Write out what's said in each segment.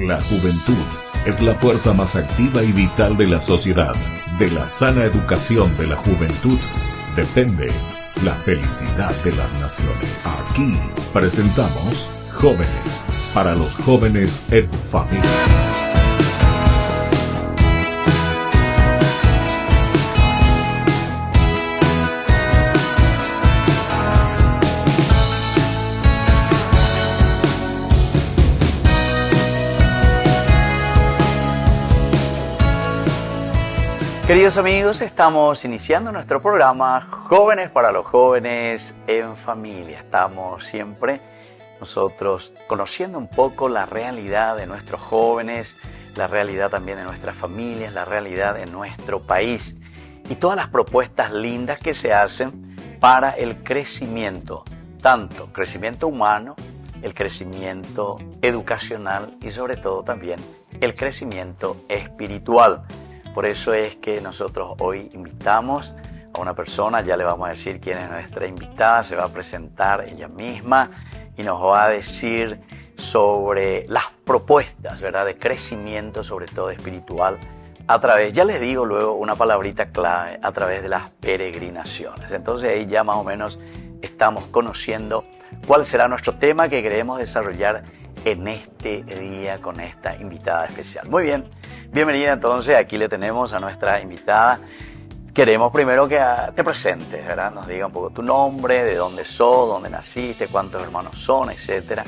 La juventud es la fuerza más activa y vital de la sociedad. De la sana educación de la juventud depende la felicidad de las naciones. Aquí presentamos Jóvenes, para los jóvenes en familia. Queridos amigos, estamos iniciando nuestro programa Jóvenes para los jóvenes en familia. Estamos siempre nosotros conociendo un poco la realidad de nuestros jóvenes, la realidad también de nuestras familias, la realidad de nuestro país y todas las propuestas lindas que se hacen para el crecimiento, tanto crecimiento humano, el crecimiento educacional y sobre todo también el crecimiento espiritual. Por eso es que nosotros hoy invitamos a una persona, ya le vamos a decir quién es nuestra invitada, se va a presentar ella misma y nos va a decir sobre las propuestas, ¿verdad?, de crecimiento, sobre todo espiritual, a través, ya les digo luego una palabrita clave, a través de las peregrinaciones. Entonces ahí ya más o menos estamos conociendo cuál será nuestro tema que queremos desarrollar en este día con esta invitada especial. Muy bien. Bienvenida entonces, aquí le tenemos a nuestra invitada. Queremos primero que te presentes, ¿verdad? Nos diga un poco tu nombre, de dónde sos, dónde naciste, cuántos hermanos son, etcétera.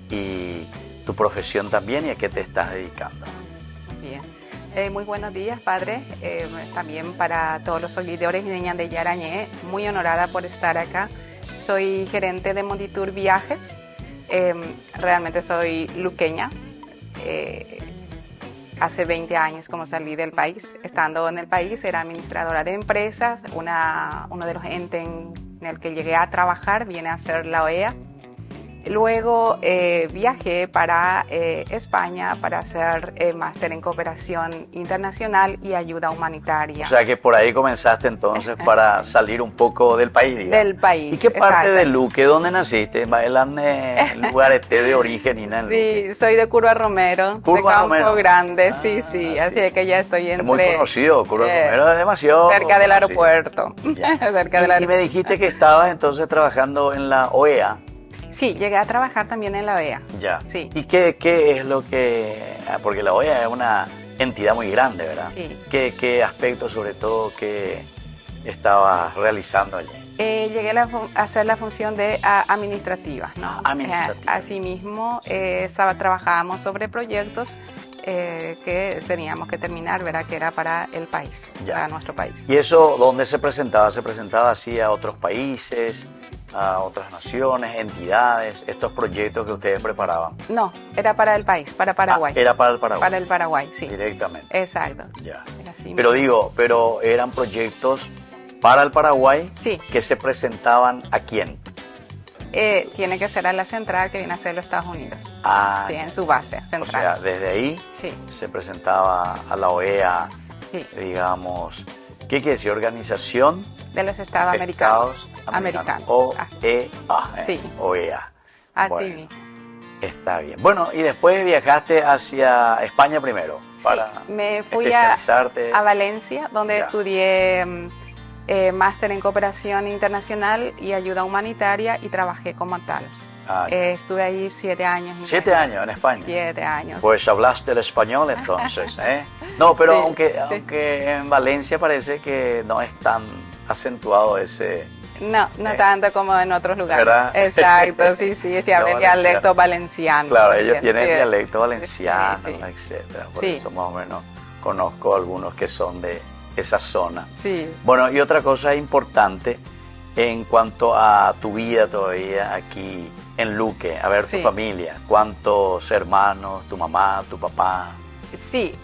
Y tu profesión también y a qué te estás dedicando. Bien. Muy buenos días, padre. También para todos los seguidores y niñas de Yarañé, muy honorada por estar acá. Soy gerente de Monditour Viajes. Realmente soy luqueña. Hace 20 años como salí del país. Estando en el país era administradora de empresas. Uno de los entes en el que llegué a trabajar viene a ser la OEA. Luego viajé para España para hacer máster en cooperación internacional y ayuda humanitaria. O sea que por ahí comenzaste entonces para salir un poco del país, digamos. Del país. ¿Y qué parte de Luque? ¿Dónde naciste? ¿En lugar de origen? Sí, soy de Curva Romero, de Campo Grande, sí. Así es que ya estoy entre... Es muy conocido, Curva Romero es demasiado cerca del conocido. Aeropuerto. Y me dijiste que estabas entonces trabajando en la OEA. Sí, llegué a trabajar también en la OEA. Ya. Sí. ¿Y qué es lo que...? Porque la OEA es una entidad muy grande, ¿verdad? Sí. ¿Qué aspectos, sobre todo, que estabas realizando allí? Llegué a hacer la función de administrativa, ¿no? Administrativa. Asimismo, trabajábamos sobre proyectos que teníamos que terminar, ¿verdad? Que era para el país, para nuestro país. ¿Y eso dónde se presentaba? ¿Se presentaba así a otros países, a otras naciones, entidades, estos proyectos que ustedes preparaban? No, era para el país, para Paraguay. Era para el Paraguay. Para el Paraguay, sí. Directamente. Exacto. Ya. Pero pero eran proyectos para el Paraguay, sí, que se presentaban ¿a quién? Tiene que ser a la central que viene a ser los Estados Unidos. Sí, en su base central. O sea, desde ahí sí, se presentaba a la OEA, sí, digamos, ¿qué quiere decir? Organización de los Estados Americanos. OEA. Sí. OEA. Así mismo. Está bien. Bueno, y después viajaste hacia España primero. Para me fui especializarte. A Valencia, donde estudié máster en cooperación internacional y ayuda humanitaria y trabajé como tal. Estuve ahí 7 años. 7 años en España. 7 años. Pues hablaste el español entonces, ¿eh? No, pero aunque en Valencia parece que no es tan acentuado ese... No tanto como en otros lugares. ¿Verdad? Exacto, sí, habla el dialecto valenciano. Claro, ellos tienen dialecto valenciano, sí, etcétera. Por eso más o menos conozco algunos que son de esa zona. Sí. Bueno, y otra cosa importante en cuanto a tu vida todavía aquí en Luque, a ver, tu familia, ¿cuántos hermanos, tu mamá, tu papá? Sí,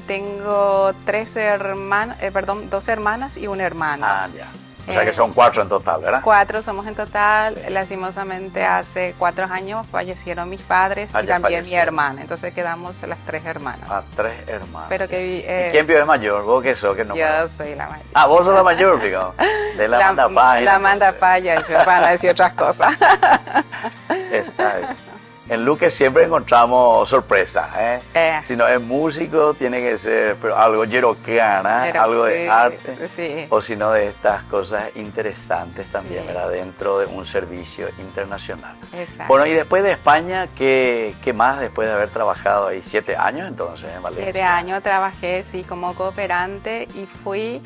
tengo 2 hermanas y un hermano. Ya. O sea que son 4 en total, ¿verdad? 4 somos en total. Lastimosamente hace 4 años fallecieron mis padres y también mi hermana. Entonces quedamos las 3 hermanas. 3 hermanas. Pero que, ¿Y quién vive mayor? ¿Vos qué sos? Yo soy la mayor. Vos sos la mayor, digamos. De la Mandapaya. La Mandapaya, yo para no decir otras cosas. Está bien. En Luque siempre encontramos sorpresas, ¿eh? Si no es músico, tiene que ser pero algo yeroqueana, algo de arte, sí. O si no de estas cosas interesantes también, sí. ¿Verdad? Dentro de un servicio internacional. Exacto. Bueno, y después de España, ¿qué más después de haber trabajado ahí? 7 años entonces en Valencia. 7 años trabajé, sí, como cooperante y fui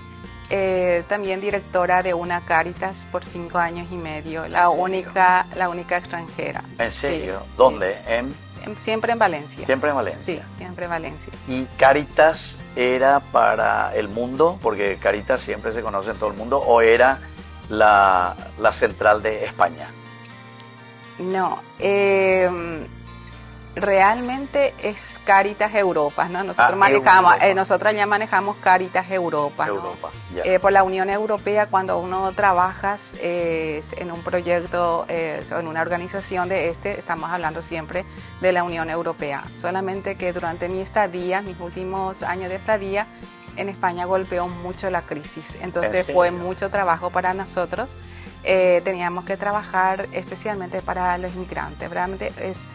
también directora de una Cáritas por 5 años y medio, la única extranjera. ¿En serio? Sí, ¿Dónde? Sí. Siempre en Valencia. Siempre en Valencia. Sí, siempre en Valencia. ¿Y Cáritas era para el mundo? Porque Cáritas siempre se conoce en todo el mundo, ¿o era la central de España? No, realmente es Cáritas Europa, ¿no? Nosotros nosotros ya manejamos Cáritas Europa, ¿no? Por la Unión Europea, cuando uno trabaja en un proyecto, en una organización estamos hablando siempre de la Unión Europea. Solamente que durante mis últimos años de estadía, en España golpeó mucho la crisis, entonces fue mucho trabajo para nosotros. Teníamos que trabajar especialmente para los inmigrantes. Realmente es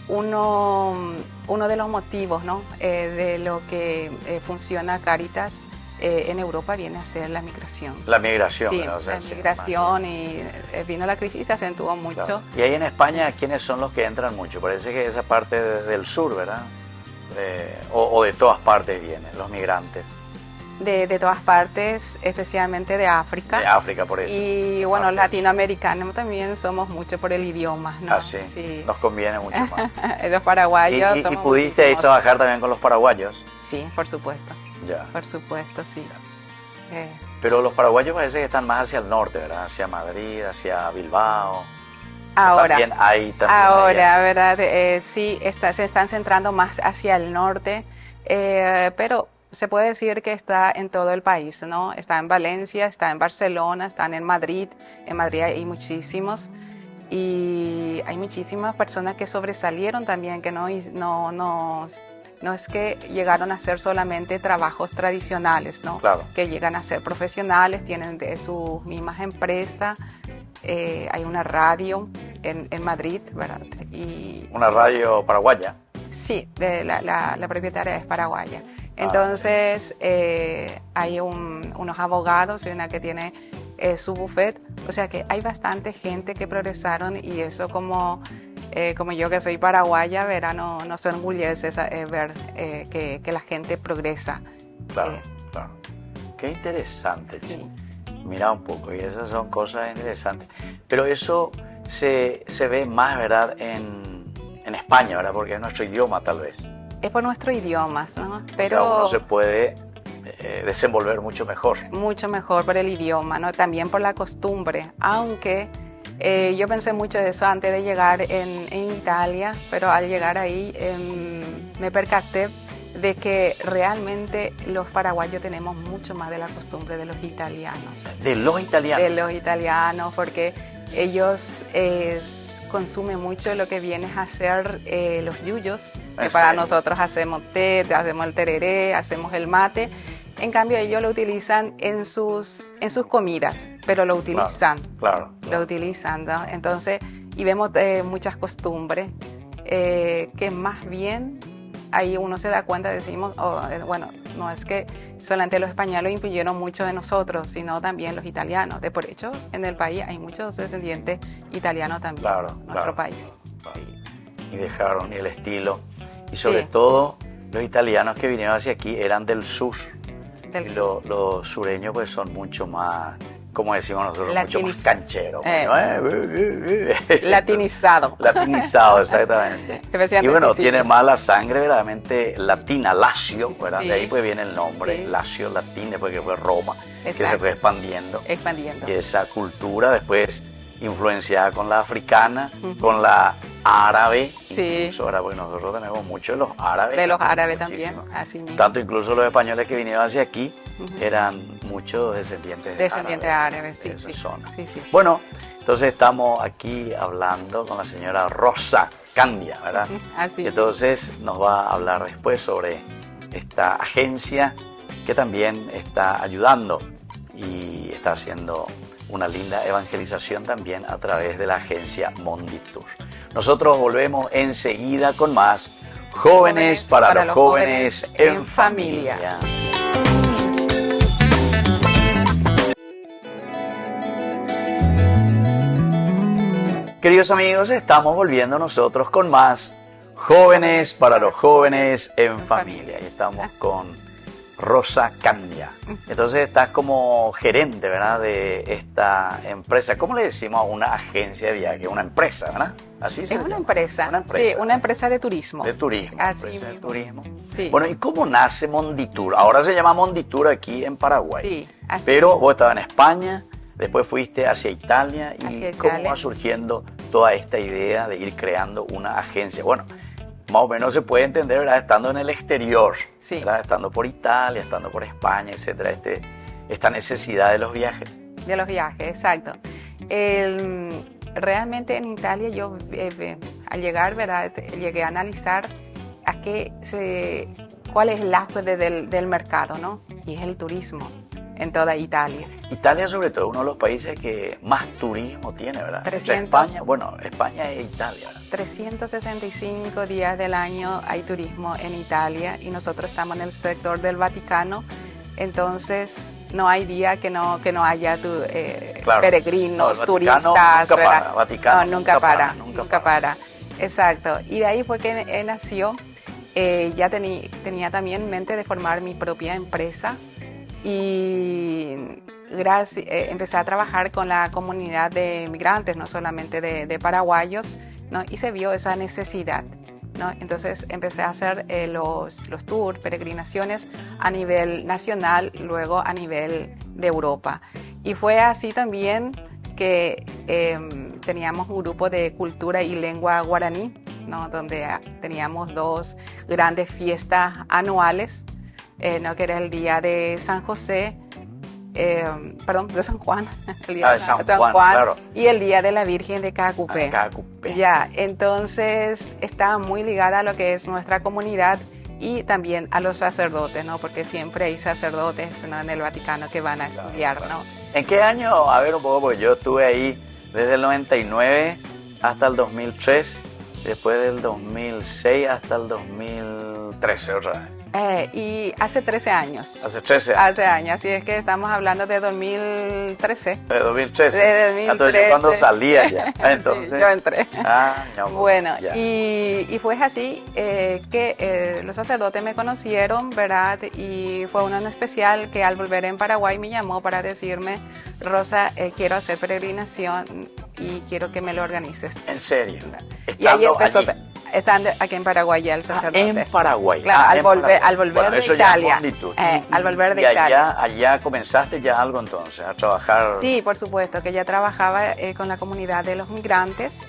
uno de los motivos, ¿no? De lo que funciona Cáritas en Europa viene a ser la migración. La migración. Sí, o sea, la migración y vino la crisis y se acentuó mucho. Claro. Y ahí en España, ¿quiénes son los que entran mucho? Parece que esa parte del sur, ¿verdad? O de todas partes vienen los migrantes. De todas partes, especialmente de África. De África, por eso. Y bueno, latinoamericanos también somos mucho por el idioma, ¿no? Ah, sí. Sí. Nos conviene mucho más. Los paraguayos. ¿Y pudiste ahí trabajar también con los paraguayos? Sí, por supuesto. Ya. Por supuesto, sí. Pero los paraguayos parece que están más hacia el norte, ¿verdad? Hacia Madrid, hacia Bilbao. Ahora, ¿verdad? Sí, se están centrando más hacia el norte, pero se puede decir que está en todo el país, ¿no? Está en Valencia, está en Barcelona, están en Madrid. En Madrid hay muchísimos y hay muchísimas personas que sobresalieron también, que no es que llegaron a hacer solamente trabajos tradicionales, ¿no? Claro. Que llegan a ser profesionales, tienen de sus mismas empresas. Hay una radio en Madrid, ¿verdad? ¿Una radio paraguaya? Sí, la propietaria es paraguaya. Entonces, hay unos abogados y una que tiene su buffet. O sea que hay bastante gente que progresaron y eso como yo que soy paraguaya, verá, no se enorgullece ver que la gente progresa. Claro, claro. Qué interesante. Sí. Mira un poco, y esas son cosas interesantes. Pero eso se ve más, ¿verdad?, en España, ¿verdad? Porque es nuestro idioma, tal vez. Es por nuestro idioma, ¿no? Pero o sea, uno se puede desenvolver mucho mejor. Mucho mejor por el idioma, ¿no? También por la costumbre, aunque yo pensé mucho de eso antes de llegar en Italia, pero al llegar ahí me percaté de que realmente los paraguayos tenemos mucho más de la costumbre de los italianos. ¿De los italianos? De los italianos, porque ellos consumen mucho lo que viene a ser los yuyos, que para nosotros hacemos té, hacemos el tereré, hacemos el mate. En cambio ellos lo utilizan en sus comidas, pero lo utilizan. Claro. Lo utilizan, ¿no? Entonces, y vemos muchas costumbres que más bien ahí uno se da cuenta, decimos, bueno, no es que solamente los españoles influyeron mucho en nosotros, sino también los italianos. De por hecho, en el país hay muchos descendientes italianos también, en nuestro país. Claro. Sí. Y dejaron el estilo. Y sobre todo, los italianos que vinieron hacia aquí eran del sur. Los sureños pues son mucho más, como decimos nosotros, mucho más cancheros. Latinizado. Latinizado, exactamente. Y bueno, tiene más la sangre verdaderamente latina, Lacio, ¿verdad? De ahí pues viene el nombre, Lacio, latín, después que fue Roma, que se fue expandiendo. Y esa cultura después influenciada con la africana, con la árabe, incluso ahora porque nosotros tenemos mucho de los árabes. De los árabes también, así mismo. Tanto incluso los españoles que vinieron hacia aquí eran muchos descendientes árabes, sí. Bueno, entonces estamos aquí hablando con la señora Rosa Candia, ¿verdad? Así. Y entonces nos va a hablar después sobre esta agencia que también está ayudando y está haciendo una linda evangelización también a través de la agencia Monditur. Nosotros volvemos enseguida con más Jóvenes para los jóvenes en familia. Queridos amigos, estamos volviendo nosotros con más Jóvenes para los jóvenes en familia. Y estamos con Rosa Candia. Entonces estás como gerente, ¿verdad?, de esta empresa. ¿Cómo le decimos a una agencia de viaje? Una empresa, ¿verdad? Así se Es llama. una empresa. Una empresa. Sí, una empresa de turismo. De turismo. Así Empresa de mismo. turismo. Sí. Bueno, ¿y cómo nace Monditur? Ahora se llama Monditur aquí en Paraguay. Sí, así Pero mismo. vos estabas en España, después fuiste hacia Italia. ¿Y Hacia cómo Italia. va surgiendo toda esta idea de ir creando una agencia? Bueno, más o menos se puede entender, ¿verdad?, estando en el exterior, Sí. ¿verdad?, estando por Italia, estando por España, etcétera, esta necesidad de los viajes. De los viajes, exacto. Realmente en Italia yo al llegar, ¿verdad?, llegué a analizar cuál es el auge del mercado, ¿no? Y es el turismo en toda Italia. Italia, sobre todo, uno de los países que más turismo tiene, ¿verdad? Entre 300. España, bueno, España e Italia, ¿verdad? 365 días del año hay turismo en Italia y nosotros estamos en el sector del Vaticano, entonces no hay día que no haya Claro. peregrinos, No, el Vaticano turistas, nunca ¿verdad? para, Vaticano No, nunca para. Exacto. Y de ahí fue que nació, ya tenía también en mente de formar mi propia empresa y empecé a trabajar con la comunidad de migrantes, no solamente de paraguayos, ¿no? Y se vio esa necesidad, ¿no? Entonces empecé a hacer los tours, peregrinaciones a nivel nacional, luego a nivel de Europa. Y fue así también que teníamos un grupo de cultura y lengua guaraní, ¿no?, donde teníamos 2 grandes fiestas anuales, ¿no?, que era el día de San José, de San Juan, el día de San Juan, claro. Y el día de la Virgen de Cacupé. Cacupé. Ya, entonces está muy ligada a lo que es nuestra comunidad y también a los sacerdotes, ¿no? Porque siempre hay sacerdotes, ¿no?, en el Vaticano que van a estudiar, ¿no? ¿En qué año? A ver un poco, porque yo estuve ahí desde el 99 hasta el 2003, después del 2006 hasta el 2013 otra vez. Y hace 13 años. Hace 13 años. Hace años, así es que estamos hablando de 2013. De 2013. De 2013. Entonces, yo cuando salía ya. Entonces, sí, yo entré. No, bueno, ya. y fue así que los sacerdotes me conocieron, ¿verdad? Y fue uno en especial que al volver en Paraguay me llamó para decirme, Rosa, quiero hacer peregrinación y quiero que me lo organices. ¿En serio? Y ahí empezó, allí. estando aquí en Paraguay ya el sacerdote. En Paraguay. Claro, al volver Bueno, de eso ya es Italia. Monditur. Al volver de y Italia. allá comenzaste ya algo entonces, a trabajar. Sí, por supuesto, que ya trabajaba con la comunidad de los migrantes,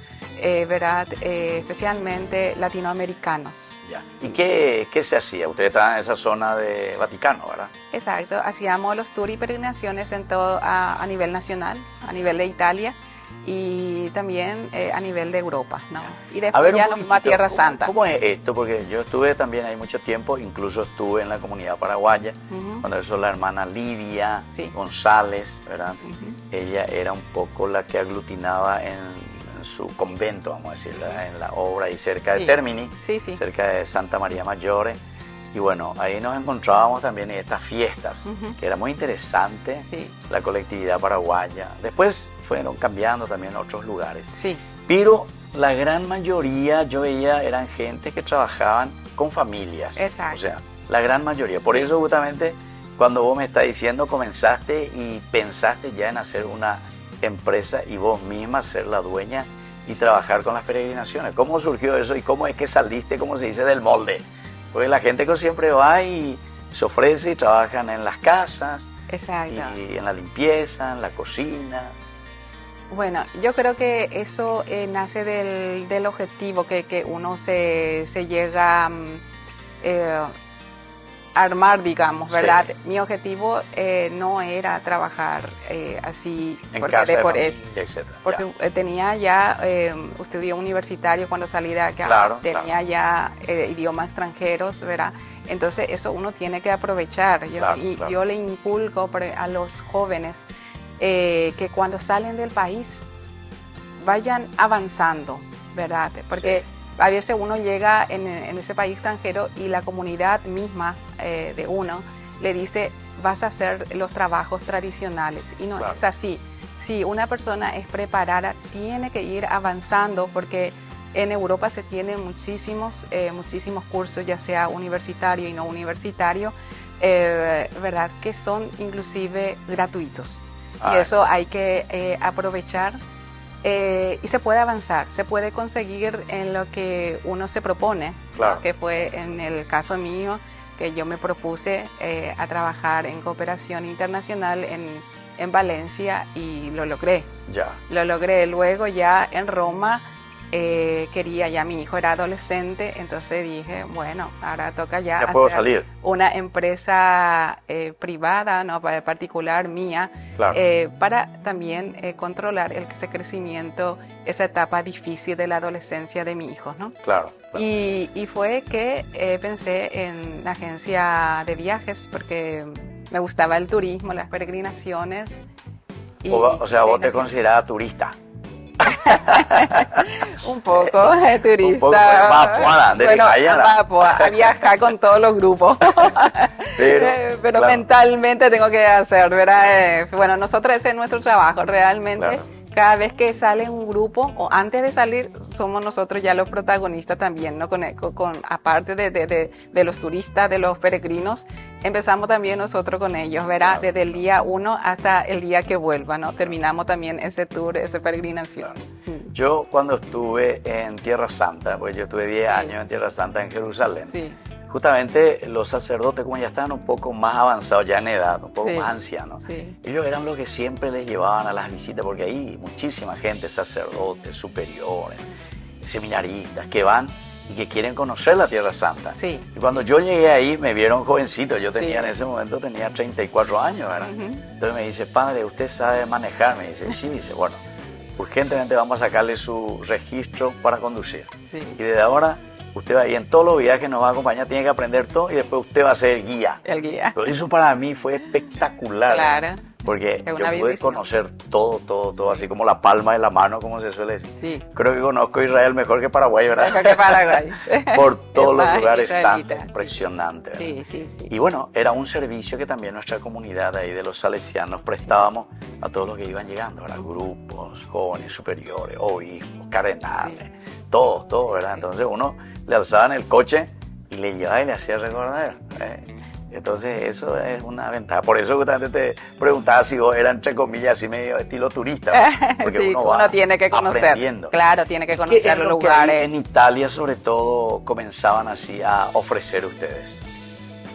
¿verdad? Especialmente latinoamericanos. Ya. ¿Y qué se hacía? Usted estaba en esa zona de Vaticano, ¿verdad? Exacto, hacíamos los tours y peregrinaciones en todo a nivel nacional, a nivel de Italia y también a nivel de Europa, ¿no? Y después ya nos a Tierra Santa. ¿Cómo es esto? Porque yo estuve también ahí mucho tiempo, incluso estuve en la comunidad paraguaya, cuando eso la hermana Lidia González, ¿verdad? Ella era un poco la que aglutinaba en su convento, vamos a decir, en la obra ahí cerca de Termini, cerca de Santa María Maggiore. Y bueno, ahí nos encontrábamos también en estas fiestas, que era muy interesante, la colectividad paraguaya. Después fueron cambiando también a otros lugares. Pero la gran mayoría, yo veía, eran gente que trabajaban con familias. Exacto. O sea, la gran mayoría. Por eso justamente cuando vos me estás diciendo, comenzaste y pensaste ya en hacer una empresa y vos misma ser la dueña y trabajar con las peregrinaciones. ¿Cómo surgió eso y cómo es que saliste, como se dice, del molde? Porque la gente que siempre va y se ofrece y trabajan en las casas, y en la limpieza, en la cocina. Bueno, yo creo que eso nace del objetivo que uno se llega a armar, digamos, ¿verdad? Mi objetivo no era trabajar así en porque casa, porque tenía ya estudio universitario cuando salí de acá, tenía ya idiomas extranjeros, ¿verdad? Entonces eso uno tiene que aprovechar. Yo le inculco a los jóvenes que cuando salen del país vayan avanzando, ¿verdad? Porque a veces uno llega en ese país extranjero y la comunidad misma de uno le dice, vas a hacer los trabajos tradicionales. Y no es así. Si una persona es preparada, tiene que ir avanzando, porque en Europa se tienen muchísimos cursos, ya sea universitario y no universitario, ¿verdad? Que son inclusive gratuitos. Y eso hay que aprovechar. Y se puede avanzar, se puede conseguir en lo que uno se propone, ¿no? Que fue en el caso mío, que yo me propuse a trabajar en cooperación internacional en Valencia, y lo logré. Lo logré. Luego ya en Roma ya mi hijo era adolescente, entonces dije, bueno, ahora toca ya hacer una empresa privada, ¿no? Particular mía, para también controlar ese crecimiento, esa etapa difícil de la adolescencia de mi hijo, ¿no? Claro. Y fue que pensé en la agencia de viajes, porque me gustaba el turismo, las peregrinaciones. O sea, vos te considerabas turista. Un poco turista. Un poco a viajar con todos los grupos. Pero mentalmente tengo que hacer, ¿verdad? Bueno, nosotros ese es nuestro trabajo realmente. Claro. Cada vez que sale un grupo, o antes de salir, somos nosotros ya los protagonistas también, ¿no? Aparte de los turistas, de los peregrinos, empezamos también nosotros con ellos, ¿verdad? Desde el día 1 hasta el día que vuelva, ¿no? Terminamos también ese tour, esa peregrinación. Yo cuando estuve en Tierra Santa, pues yo estuve 10 años en Tierra Santa, en Jerusalén, justamente los sacerdotes, como ya estaban un poco más avanzados ya en edad, un poco más ancianos, ellos eran los que siempre les llevaban a las visitas, porque hay muchísima gente, sacerdotes, superiores, seminaristas, que van y que quieren conocer la Tierra Santa. Y cuando yo llegué ahí me vieron jovencito, yo tenía en ese momento tenía 34 años, ¿verdad? Entonces me dice, padre, ¿usted sabe manejar? Me dice, sí, dice, bueno, urgentemente vamos a sacarle su registro para conducir. Y desde ahora usted va a ir en todos los viajes, nos va a acompañar, tiene que aprender todo y después usted va a ser el guía. El guía. Pero eso para mí fue espectacular. Claro. Porque yo pude conocer todo, así como la palma de la mano, como se suele decir. Creo que conozco Israel mejor que Paraguay, ¿verdad? Mejor que Paraguay. Por todos los lugares tan impresionantes. Y bueno, era un servicio que también nuestra comunidad ahí de los salesianos prestábamos a todos los que iban llegando, ¿verdad? Grupos, jóvenes, superiores, obispos, cardenales, todo, ¿verdad? Entonces uno le alzaban el coche y le llevaba y le hacía recordar. Entonces eso es una ventaja. Por eso justamente te preguntaba si vos eras, entre comillas, así medio estilo turista. Porque uno tiene que conocer. Claro, tiene que conocer los lugares. En Italia, sobre todo, comenzaban así a ofrecer ustedes.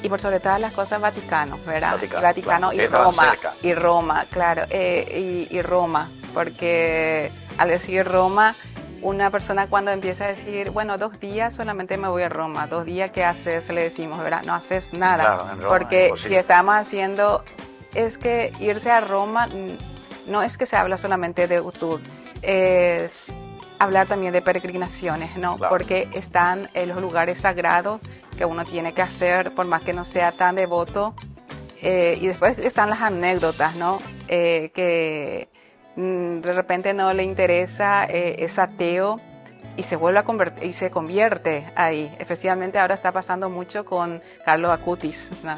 Y por sobre todas las cosas, Vaticano, ¿verdad? Vaticano y Roma. Y Roma, claro. Y Roma, porque al decir Roma, una persona cuando empieza a decir, bueno, 2 días solamente me voy a Roma, 2 días, ¿qué haces? Le decimos, ¿verdad? No haces nada. Claro, en Roma, porque si estamos haciendo, es que irse a Roma no es que se habla solamente de tour, es hablar también de peregrinaciones, ¿no? Claro. Porque están en los lugares sagrados que uno tiene que hacer, por más que no sea tan devoto. Y después están las anécdotas, ¿no? Que de repente no le interesa, es ateo y se vuelve a convertir y se convierte ahí. Especialmente ahora está pasando mucho con Carlo Acutis, ¿no?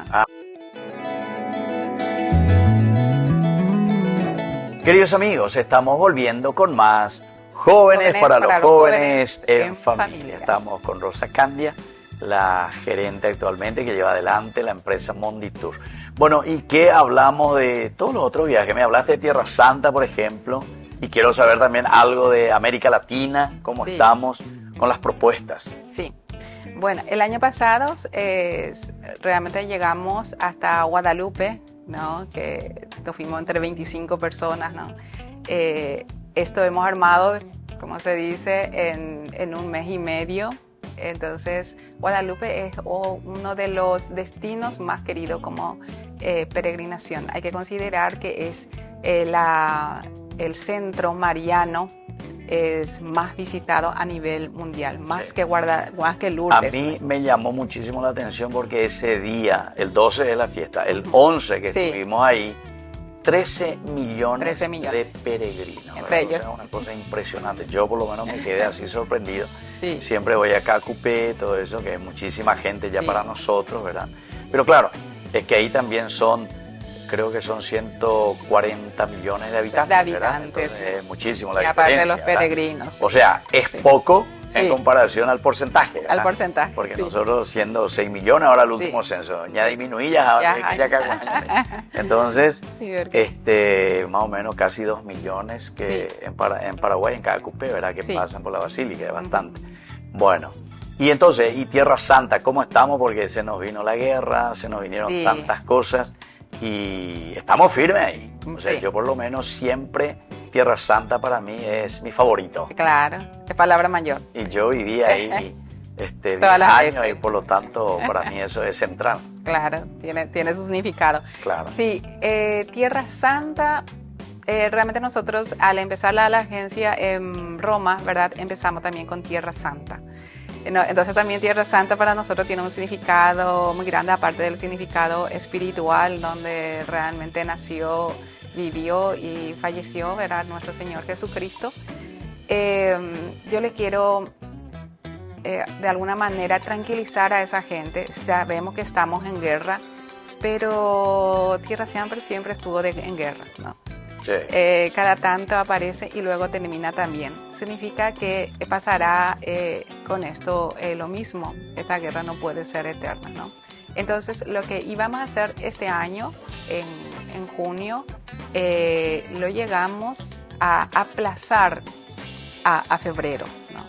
Queridos amigos, estamos volviendo con más Jóvenes para los jóvenes en familia. Estamos con Rosa Candia, la gerente actualmente que lleva adelante la empresa Monditour. Bueno, ¿y qué hablamos de todos los otros viajes? Me hablaste de Tierra Santa, por ejemplo, y quiero saber también algo de América Latina, cómo estamos con las propuestas. Sí, bueno, el año pasado realmente llegamos hasta Guadalupe, ¿no? Que esto fuimos entre 25 personas, ¿no? Esto hemos armado, como se dice, en 1 mes y medio. Entonces, Guadalupe es uno de los destinos más queridos como peregrinación. Hay que considerar que es el centro mariano es más visitado a nivel mundial, más que Lourdes. A mí me llamó muchísimo la atención porque ese día, el 12 de la fiesta, el 11 que estuvimos ahí, 13 millones, 13 millones. de peregrinos. Entre ellos. O sea, una cosa impresionante. Yo por lo menos me quedé así sorprendido. Sí. Siempre voy acá a Cupé, todo eso, que es muchísima gente ya Sí. para nosotros, ¿verdad? Pero claro, es que ahí también creo que son 140 millones de habitantes. De ¿verdad? habitantes, Entonces, sí. es muchísimo la Y aparte diferencia. de los ¿verdad? peregrinos. O sea, es Sí. poco en Sí. comparación al porcentaje. ¿verdad? Al porcentaje, Porque sí. nosotros siendo 6 millones ahora el Sí. último censo, ya disminuí ya Entonces, Sí, más o menos casi 2 millones que Sí. en Paraguay, en cada cupé, ¿verdad? Que Sí. pasan por la basílica, es bastante. Bueno, y entonces, y Tierra Santa, ¿cómo estamos? Porque se nos vino la guerra, se nos vinieron Sí. tantas cosas y estamos firmes ahí. O sea, Sí. yo por lo menos siempre Tierra Santa para mí es mi favorito. Claro, es palabra mayor. Y yo viví ahí 10 Todas las años veces. y por lo tanto para mí eso es central. Claro, tiene su significado. Claro. Sí, Tierra Santa, realmente nosotros al empezar la agencia en Roma, ¿verdad? Empezamos también con Tierra Santa. Entonces también Tierra Santa para nosotros tiene un significado muy grande, aparte del significado espiritual, donde realmente nació, vivió y falleció, ¿verdad? Nuestro Señor Jesucristo. Yo le quiero de alguna manera tranquilizar a esa gente. Sabemos que estamos en guerra, pero Tierra siempre estuvo en guerra, ¿no? Sí. Cada tanto aparece y luego termina también. Significa que pasará con esto lo mismo. Esta guerra no puede ser eterna, ¿no? Entonces, lo que íbamos a hacer este año, en junio, lo llegamos a aplazar a febrero, ¿no?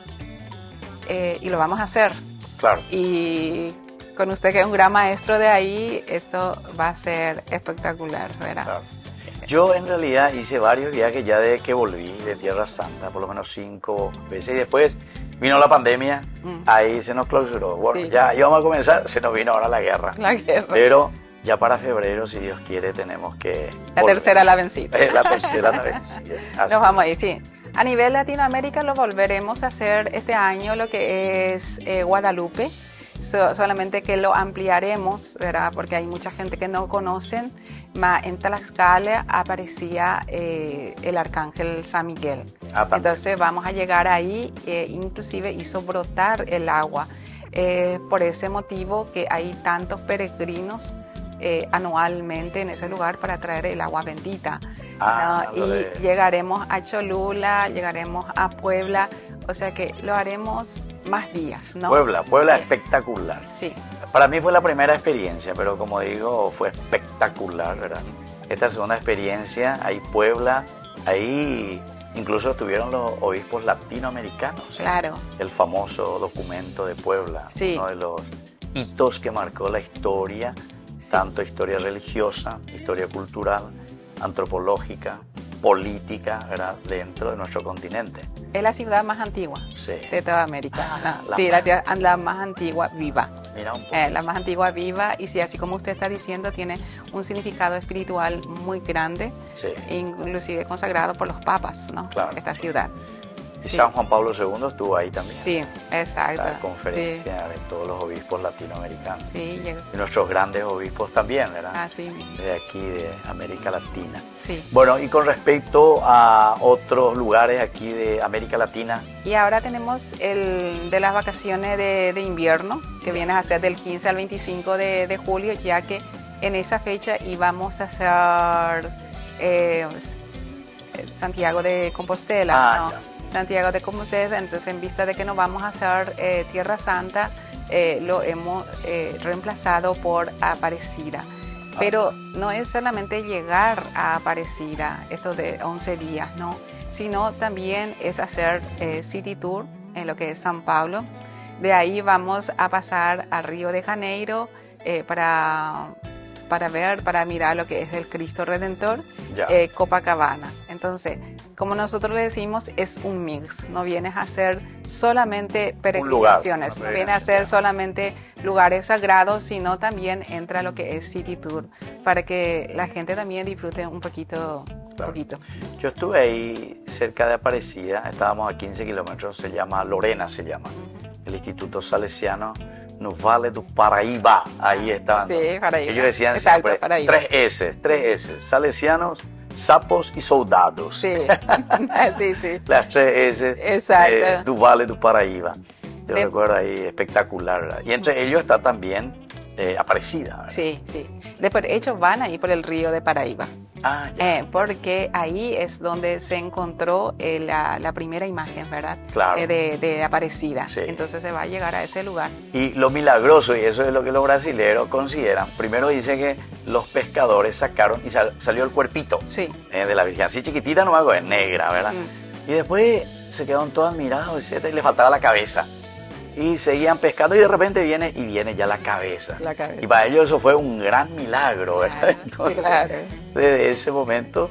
Y lo vamos a hacer. Claro. Y con usted, que es un gran maestro de ahí, esto va a ser espectacular, ¿verdad? Claro. Yo en realidad hice varios viajes ya desde que volví de Tierra Santa, por lo menos 5 veces, y después vino la pandemia, ahí se nos clausuró. Bueno, Sí. ya íbamos a comenzar, se nos vino ahora la guerra. La guerra. Pero ya para febrero, si Dios quiere, tenemos que... La volver. tercera la vencida. La tercera la vencida. Así. Nos vamos a ir, sí. A nivel Latinoamérica lo volveremos a hacer este año, lo que es Guadalupe, solamente que lo ampliaremos, ¿verdad? Porque hay mucha gente que no conocen. En Tlaxcala aparecía el arcángel San Miguel. Entonces vamos a llegar ahí, inclusive hizo brotar el agua. Por ese motivo que hay tantos peregrinos anualmente en ese lugar para traer el agua bendita. ¿no? Y llegaremos a Cholula, llegaremos a Puebla, o sea que lo haremos más días, ¿no? Puebla sí. Espectacular. Sí. Para mí fue la primera experiencia, pero como digo, fue espectacular, ¿verdad? Esta segunda experiencia, ahí Puebla, ahí incluso estuvieron los obispos latinoamericanos. Claro. El famoso documento de Puebla, sí. Uno de los hitos que marcó la historia, sí. Tanto historia religiosa, historia cultural, antropológica, política, ¿verdad? Dentro de nuestro continente. Es la ciudad más antigua sí. de toda América. Sí, la más antigua viva. Mira un poco. La más antigua viva, y sí, así como usted está diciendo, tiene un significado espiritual muy grande, sí. Inclusive consagrado por los papas, ¿no? Claro. Esta ciudad. Y sí. San Juan Pablo II estuvo ahí también. Sí, exacto. La conferencia sí. de todos los obispos latinoamericanos. Sí, y nuestros grandes obispos también, ¿verdad? Ah, sí. De aquí, de América Latina. Sí. Bueno, y con respecto a otros lugares aquí de América Latina. Y ahora tenemos el de las vacaciones de invierno, que viene a ser del 15 al 25 de julio, ya que en esa fecha íbamos a hacer Santiago de Compostela, ¿no? Ya. Santiago de Compostela, entonces en vista de que no vamos a hacer Tierra Santa, lo hemos reemplazado por Aparecida. Pero no es solamente llegar a Aparecida, esto de 11 días, ¿no? Sino también es hacer City Tour en lo que es San Pablo. De ahí vamos a pasar a Río de Janeiro para mirar lo que es el Cristo Redentor, Copacabana. Entonces, como nosotros le decimos, es un mix. No vienes a hacer solamente peregrinaciones, no vienes a hacer solamente lugares sagrados, sino también entra lo que es City Tour, para que la gente también disfrute un poquito. Claro. Yo estuve ahí cerca de Aparecida, estábamos a 15 kilómetros, se llama Lorena, el Instituto Salesiano, nos vale do Paraíba. Ahí estaban. Sí, Paraíba. Ellos decían exacto, siempre Paraíba. tres S, salesianos, sapos y soldados. Sí, sí, sí. Las tres S Exacto. do Vale do Paraíba. Yo De- recuerdo ahí, espectacular, ¿verdad? Y entre ellos está también Aparecida, ¿verdad? Sí, sí. Después, ellos van ahí por el río de Paraíba. Ah, ya. Porque ahí es donde se encontró la primera imagen, ¿verdad? Claro. De Aparecida. Sí. Entonces se va a llegar a ese lugar. Y lo milagroso, y eso es lo que los brasileros consideran, primero dice que los pescadores sacaron y salió el cuerpito Sí. de la Virgen, así chiquitita, no algo, es negra, ¿verdad? Y después se quedaron todos admirados, y le faltaba la cabeza. Y seguían pescando y de repente viene ya la cabeza. La cabeza. Y para ellos eso fue un gran milagro, ¿verdad? Claro, sí, Entonces, claro. desde ese momento,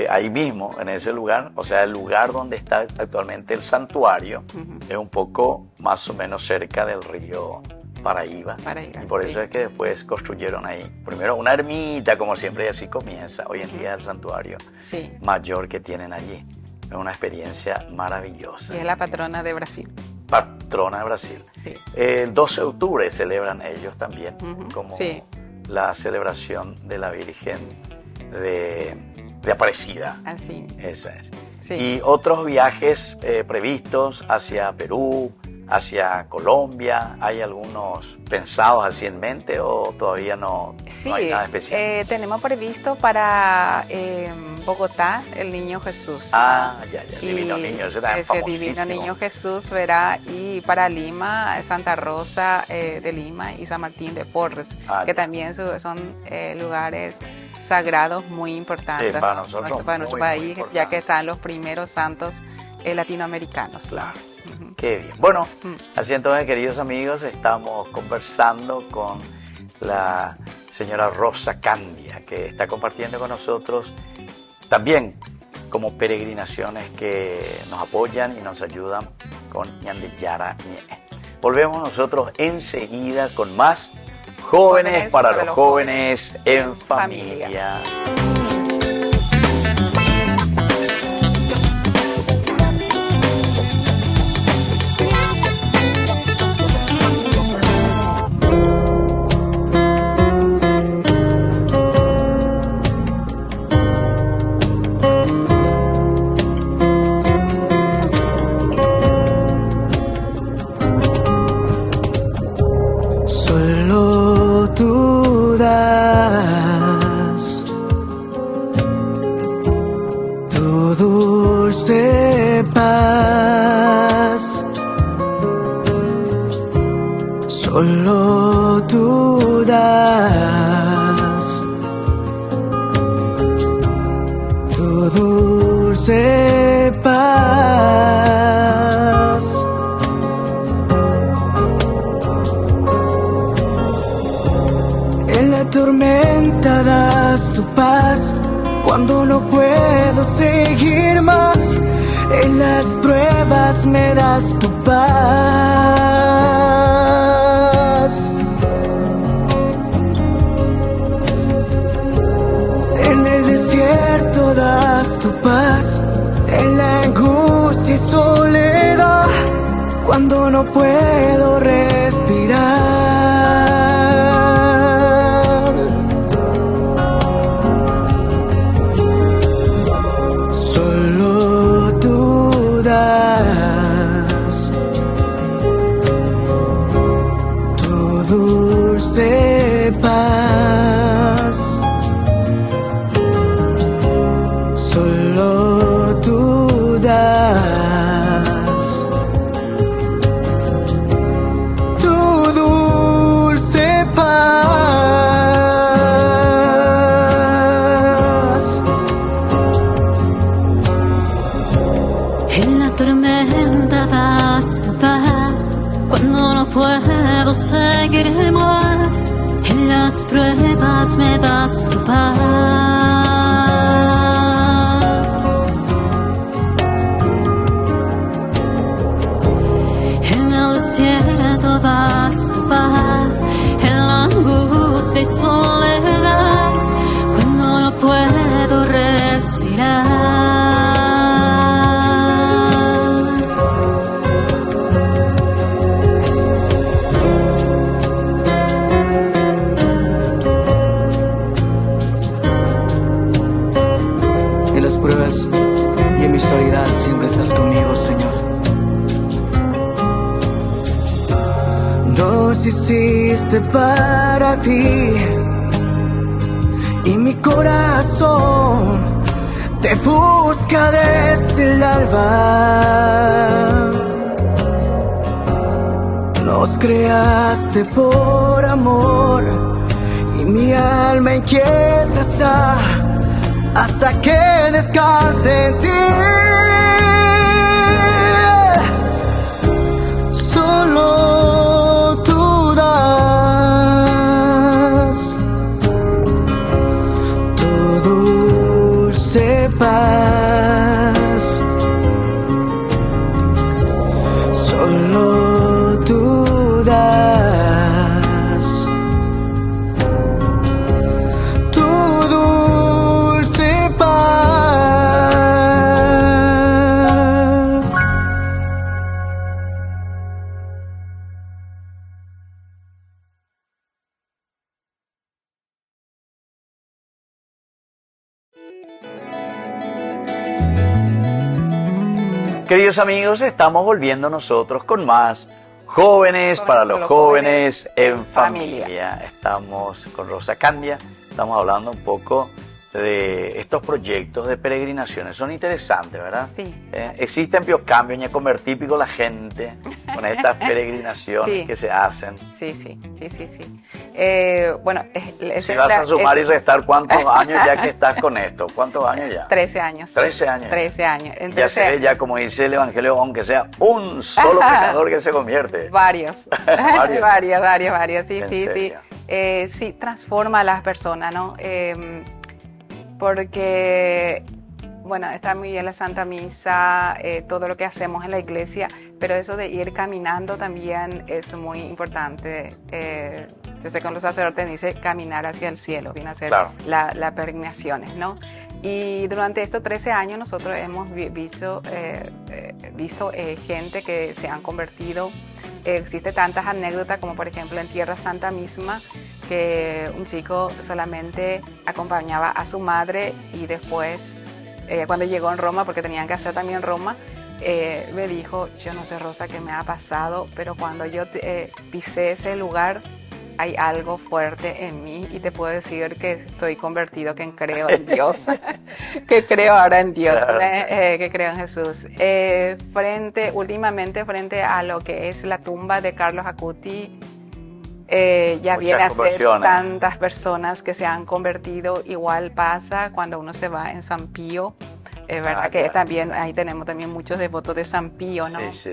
ahí mismo, en ese lugar, o sea, el lugar donde está actualmente el santuario, es un poco más o menos cerca del río Paraíba. Paraíba, Y por sí. eso es que después construyeron ahí, primero una ermita, como siempre, y así comienza hoy en día el santuario Sí. mayor que tienen allí. Es una experiencia maravillosa. Y es la patrona de Brasil. Patrona de Brasil. Sí. El 12 de octubre celebran ellos también como Sí. la celebración de la Virgen de Aparecida. Así. Esa es. Sí. Y otros viajes previstos hacia Perú, hacia Colombia, ¿hay algunos pensados así en mente o todavía no, Sí, no hay nada especial? tenemos previsto para Bogotá el Niño Jesús. Ah, ya, Y Divino Niño, ese también ese Divino famosísimo. Niño Jesús, verá, y para Lima, Santa Rosa de Lima y San Martín de Porres, Ah, que ya. también son lugares sagrados muy importantes Sí, para nosotros para nuestro muy, muy país, ya importante. que están los primeros santos latinoamericanos. Claro. Qué bien. Bueno, así entonces, queridos amigos, estamos conversando con la señora Rosa Candia, que está compartiendo con nosotros también como peregrinaciones que nos apoyan y nos ayudan con Ñandeyara Ñe. Volvemos nosotros enseguida con más Jóvenes para los jóvenes en familia. Solo tú das tu dulce paz. Solo tú das tu dulce paz. En la tormenta das tu paz, cuando no puedo seguir más. En las pruebas me das tu paz. En el desierto das tu paz, en la angustia y soledad, cuando no puedo respirar. Solo tú das tu dulce paz. Solo tú das tu dulce paz. En la tormenta das tu paz, cuando no puedo seguir más. En las pruebas me das tu paz. En el desierto das tu paz, en la angustia y soledad, cuando no puedo respirar. hiciste para ti, y mi corazón te busca desde el alba. Nos creaste por amor y mi alma inquieta está hasta que descanse en ti. Solo tú das tu dulce paz. Solo tú das tu dulce paz. Queridos amigos, estamos volviendo nosotros con más Jóvenes para los Jóvenes en Familia. Estamos con Rosa Candia, estamos hablando un poco de estos proyectos de peregrinaciones. Son interesantes, ¿verdad? Sí. Existen cambios en convertir típico la gente con estas peregrinaciones Sí. que se hacen. Sí. Bueno, Si vas a sumar y restar, ¿cuántos años ya que estás con esto? ¿Cuántos años ya? 13 años. 13 años. 13 años. Ya Entonces, se ve, ya como dice el Evangelio, aunque sea un solo pecador que se convierte. varios. Varios. varios. Sí, ¿En sí. serio? Sí, transforma a las personas, ¿no? Porque, bueno, está muy bien la Santa Misa, todo lo que hacemos en la iglesia, pero eso de ir caminando también es muy importante. Yo sé que los sacerdotes dicen caminar hacia el cielo, viene a ser Claro. las peregrinaciones, ¿no? Y durante estos 13 años nosotros hemos visto gente que se han convertido. Existe tantas anécdotas como por ejemplo en Tierra Santa misma, que un chico solamente acompañaba a su madre y después cuando llegó en Roma, porque tenían que hacer también Roma, me dijo: yo no sé, Rosa, qué me ha pasado, pero cuando yo pisé ese lugar hay algo fuerte en mí y te puedo decir que estoy convertido, que creo en Dios, que creo ahora en Dios, Claro. Que creo en Jesús. Últimamente frente a lo que es la tumba de Carlos Acuti, ya Muchas viene a ser conversiones. tantas personas que se han convertido. Igual pasa cuando uno se va en San Pío, verdad que claro. también ahí tenemos también muchos devotos de San Pío, ¿no? Sí.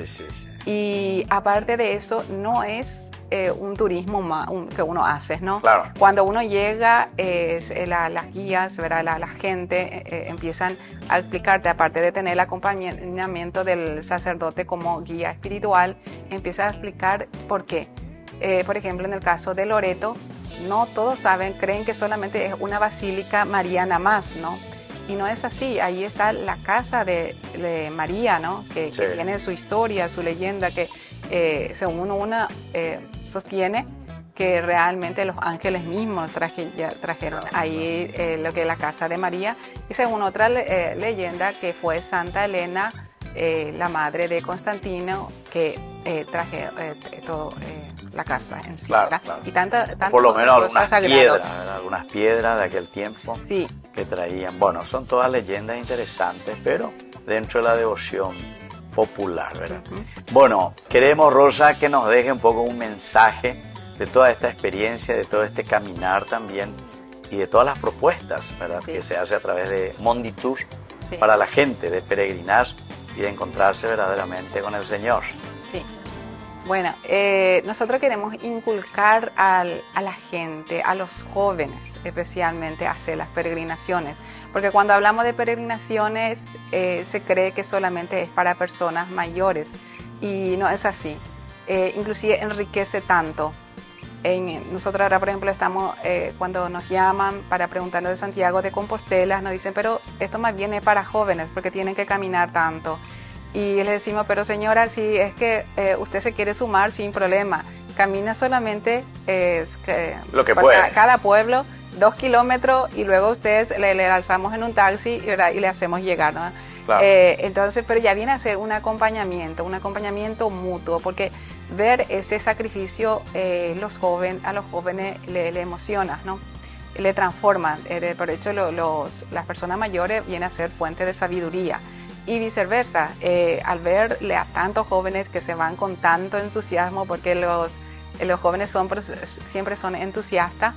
Y aparte de eso, no es un turismo que uno hace, ¿no? Claro. Cuando uno llega, las guías, ¿verdad? La gente empiezan a explicarte, aparte de tener el acompañamiento del sacerdote como guía espiritual, empieza a explicar por qué. Por ejemplo, en el caso de Loreto, no todos saben, creen que solamente es una basílica mariana más, ¿no? Y no es así. Ahí está la casa de María, ¿no? Que tiene su historia, su leyenda, que según uno sostiene que realmente los ángeles mismos trajeron ahí lo que es la casa de María. Y según otra leyenda, que fue Santa Elena, la madre de Constantino, que traje todo la casa en sí. Claro, ¿verdad? claro. Y tantas Por lo menos cosas algunas sagradas. piedras, ¿verdad? Algunas piedras de aquel tiempo Sí. que traían. Bueno, son todas leyendas interesantes, pero dentro de la devoción popular, ¿verdad? Bueno, queremos, Rosa, que nos deje un poco un mensaje de toda esta experiencia, de todo este caminar también y de todas las propuestas, ¿verdad? Sí. Que se hace a través de Monditur Sí. para la gente, de peregrinar y de encontrarse verdaderamente con el Señor. Sí. Bueno, nosotros queremos inculcar a la gente, a los jóvenes especialmente, a hacer las peregrinaciones. Porque cuando hablamos de peregrinaciones se cree que solamente es para personas mayores y no es así. Inclusive enriquece tanto. Nosotros ahora, por ejemplo, estamos, cuando nos llaman para preguntarnos de Santiago de Compostela, nos dicen, pero esto más bien es para jóvenes porque tienen que caminar tanto. Y les decimos, pero señora, si es que usted se quiere sumar sin problema, camina solamente Lo que por puede. cada pueblo 2 kilómetros y luego ustedes le alzamos en un taxi y le hacemos llegar, ¿no? Claro. Entonces, pero ya viene a ser un acompañamiento mutuo, porque ver ese sacrificio a los jóvenes le emociona, ¿no? Le transforma. Por hecho, las personas mayores vienen a ser fuente de sabiduría. Y viceversa, al verle a tantos jóvenes que se van con tanto entusiasmo, porque los jóvenes siempre son entusiastas,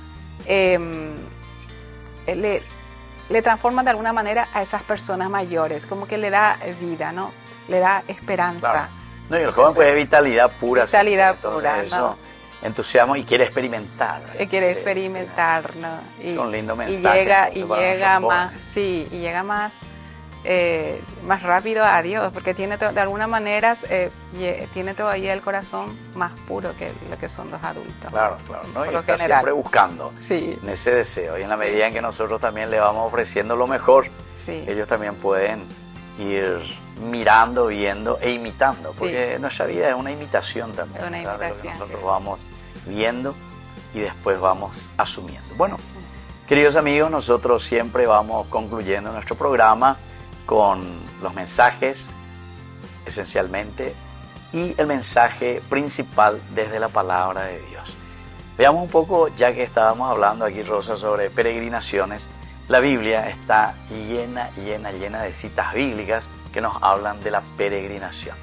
le transforman de alguna manera a esas personas mayores, como que le da vida, ¿no? Le da esperanza. Claro. No, y el joven pues es vitalidad pura. Vitalidad entonces, pura, eso, ¿no? Entusiasmo y quiere experimentar. Quiere experimentar, ¿no? Y, un lindo mensaje. Y llega más, sí, y llega más rápido a Dios, porque tiene de alguna manera tiene todavía el corazón más puro que lo que son los adultos. Claro, ¿no? Y lo está general. siempre buscando en ese deseo. Y en la medida en que nosotros también le vamos ofreciendo lo mejor, ellos también pueden ir mirando, viendo e imitando, porque nuestra vida es una imitación también. Es una imitación. Que nosotros vamos viendo y después vamos asumiendo. Bueno, queridos amigos, nosotros siempre vamos concluyendo nuestro programa con los mensajes, esencialmente, y el mensaje principal desde la palabra de Dios. Veamos un poco, ya que estábamos hablando aquí, Rosa, sobre peregrinaciones. La Biblia está llena de citas bíblicas que nos hablan de la peregrinación.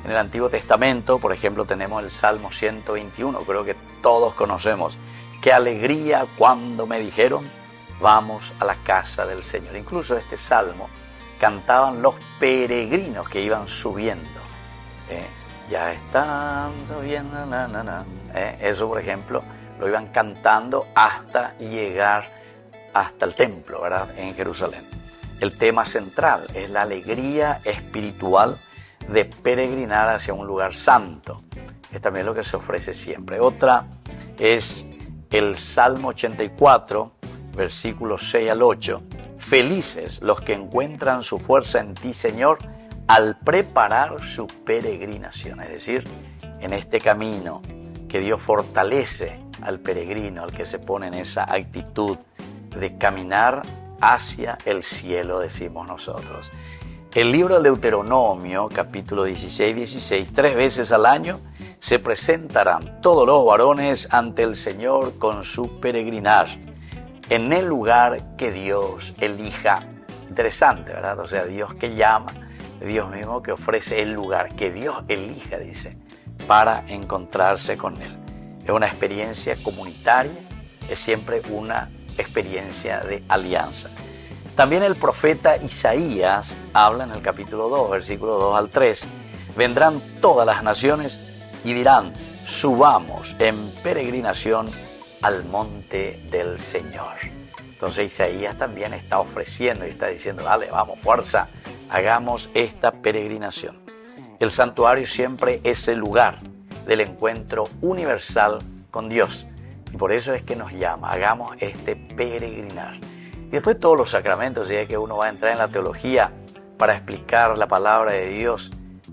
En el Antiguo Testamento, por ejemplo, tenemos el Salmo 121, creo que todos conocemos. Qué alegría cuando me dijeron, vamos a la casa del Señor. Incluso este salmo cantaban los peregrinos que iban subiendo. Ya están subiendo, eso, por ejemplo, lo iban cantando hasta llegar hasta el templo, ¿verdad?, en Jerusalén. El tema central es la alegría espiritual de peregrinar hacia un lugar santo. Es también lo que se ofrece siempre. Otra es el Salmo 84, versículos 6 al 8. Felices los que encuentran su fuerza en ti, Señor, al preparar su peregrinación. Es decir, en este camino que Dios fortalece al peregrino, al que se pone en esa actitud de caminar hacia el cielo, decimos nosotros. El libro del Deuteronomio, capítulo 16, 3 veces al año se presentarán todos los varones ante el Señor con su peregrinar en el lugar que Dios elija. Interesante, ¿verdad? O sea, Dios que llama, Dios mismo que ofrece el lugar que Dios elija, dice, para encontrarse con Él. Es una experiencia comunitaria, es siempre una experiencia de alianza. También el profeta Isaías habla en el capítulo 2, versículo 2 al 3. Vendrán todas las naciones y dirán, subamos en peregrinación al monte del Señor. Entonces Isaías también está ofreciendo y está diciendo, dale, vamos, fuerza, hagamos esta peregrinación. El santuario siempre es el lugar del encuentro universal con Dios. Y por eso es que nos llama, hagamos este peregrinar. Y después todos los sacramentos, ya que uno va a entrar en la teología para explicar la palabra de Dios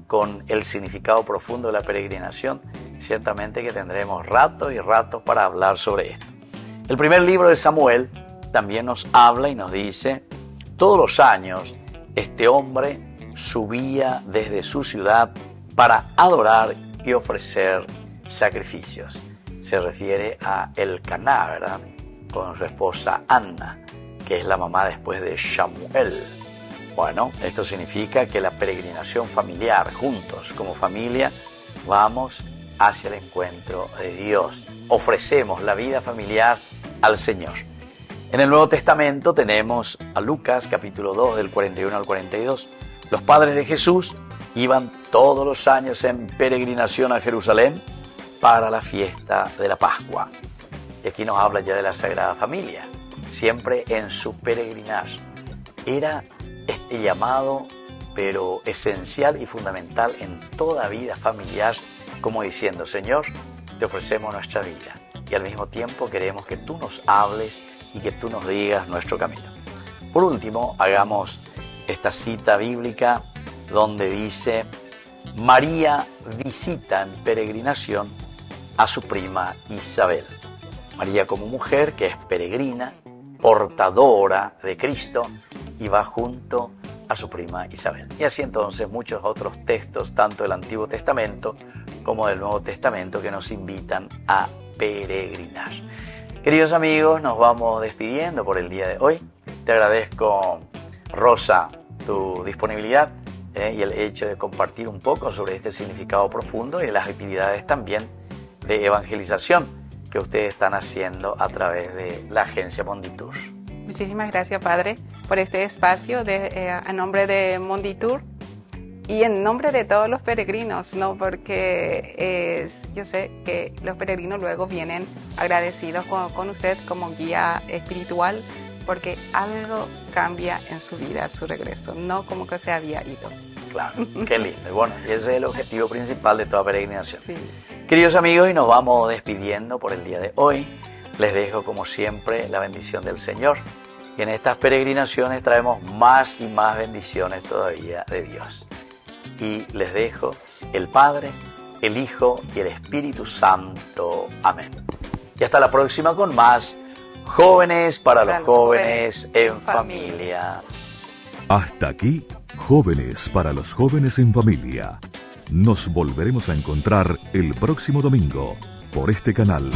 con el significado profundo de la peregrinación, ciertamente que tendremos ratos y ratos para hablar sobre esto. El primer libro de Samuel también nos habla y nos dice, todos los años este hombre subía desde su ciudad para adorar y ofrecer sacrificios. Se refiere a Elcaná, ¿verdad?, con su esposa Anna, que es la mamá después de Samuel. Bueno, esto significa que la peregrinación familiar, juntos como familia, vamos hacia el encuentro de Dios. Ofrecemos la vida familiar al Señor. En el Nuevo Testamento tenemos a Lucas, capítulo 2, del 41 al 42. Los padres de Jesús iban todos los años en peregrinación a Jerusalén para la fiesta de la Pascua. Y aquí nos habla ya de la Sagrada Familia, siempre en su peregrinar. Era este llamado, pero esencial y fundamental en toda vida familiar, como diciendo, Señor, te ofrecemos nuestra vida y al mismo tiempo queremos que tú nos hables y que tú nos digas nuestro camino. Por último, hagamos esta cita bíblica donde dice, María visita en peregrinación a su prima Isabel. María como mujer que es peregrina, portadora de Cristo, y va junto a su prima Isabel. Y así entonces muchos otros textos, tanto del Antiguo Testamento como del Nuevo Testamento que nos invitan a peregrinar. Queridos amigos, nos vamos despidiendo por el día de hoy. Te agradezco, Rosa, tu disponibilidad y el hecho de compartir un poco sobre este significado profundo y las actividades también de evangelización que ustedes están haciendo a través de la agencia Monditour. Muchísimas gracias, Padre, por este espacio a nombre de Monditour y en nombre de todos los peregrinos, ¿no? Porque yo sé que los peregrinos luego vienen agradecidos con usted como guía espiritual, porque algo cambia en su vida a su regreso, no como que se había ido. Claro, qué lindo. Bueno, ese es el objetivo principal de toda peregrinación. Sí. Queridos amigos, y nos vamos despidiendo por el día de hoy. Les dejo, como siempre, la bendición del Señor. Y en estas peregrinaciones traemos más y más bendiciones todavía de Dios. Y les dejo el Padre, el Hijo y el Espíritu Santo. Amén. Y hasta la próxima con más Jóvenes para los jóvenes en familia. Hasta aquí, Jóvenes para los jóvenes en familia. Nos volveremos a encontrar el próximo domingo por este canal.